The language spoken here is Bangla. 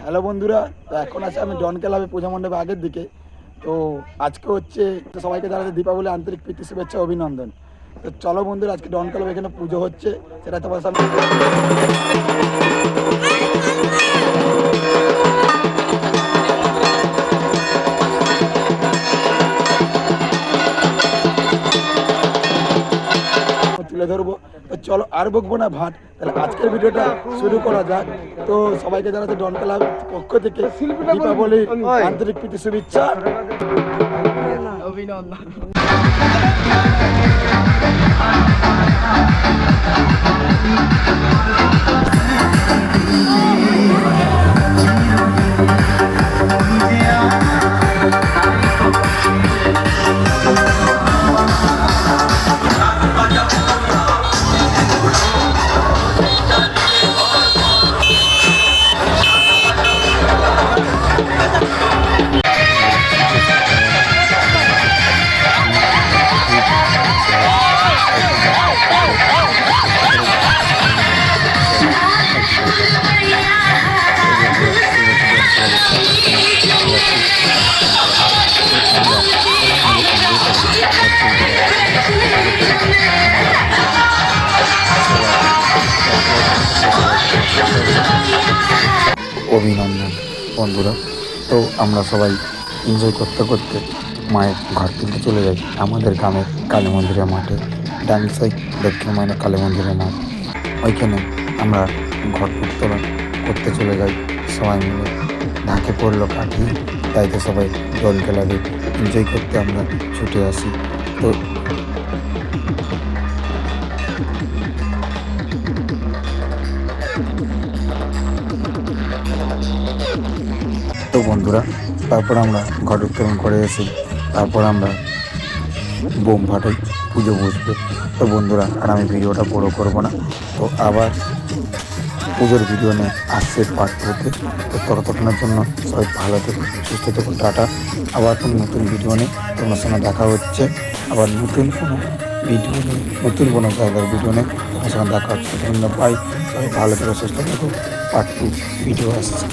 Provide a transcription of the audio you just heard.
হ্যালো বন্ধুরা, তো এখন আছে আমি ডন ক্লাবে পূজা মণ্ডপে আগের দিকে। তো আজকে হচ্ছে সবাইকে জানাতে দীপাবলি আন্তরিক প্রীতি শুভেচ্ছা অভিনন্দন। তো চলো বন্ধুরা, আজকে ডন ক্লাবে এখানে পুজো হচ্ছে, সেটা তোমার সামনে তুলে ধরবো। তো চলো আর বকবো না ভাট, তাহলে আজকের ভিডিওটা শুরু করা যাক। তো সবাইকে জানাতে ডন ক্লাব পক্ষ থেকে দীপাবলির আন্তরিক প্রীতি শুভেচ্ছা অভিনন্দন। অভিনন্দন বন্ধুরা। তো আমরা সবাই এনজয় করতে করতে মায়ের ঘর তুলতে চলে যাই আমাদের গ্রামের কালী মন্দিরের মাঠে। ডান সাইড দক্ষিণ মায়ের কালী মন্দিরের মাঠ, ওইখানে আমরা ঘর উত্তোলন করতে চলে যাই সবাই মিলে। ঢাকে পড়লো কাঠি, তাইতে সবাই ডন ক্লাবে এনজয় করতে আমরা ছুটে আসি। তো বন্ধুরা, তারপর আমরা ঘট উত্তোলন করে এসে তারপর আমরা বোম ফাটাই, পুজো বসবে। তো বন্ধুরা, আর আমি ভিডিওটা বড় করবো না, তো আবার পুজোর ভিডিও নিয়ে আসছে পার্ট 2-তে। তো ততক্ষণের জন্য সবাই ভালো থেকো, সুস্থ থেকো, টাটা। আবার কোনো নতুন ভিডিও নিয়ে তোমার সঙ্গে দেখা হচ্ছে। আবার নতুন কোনো ভিডিও নিয়ে, নতুন কোনো জায়গার ভিডিও নিয়ে তোমার সঙ্গে দেখা হচ্ছে। ধন্যবাদ, বাই। সবাই ভালো থেকো, সুস্থ থেকো। পার্ট 2 ভিডিও আসছে।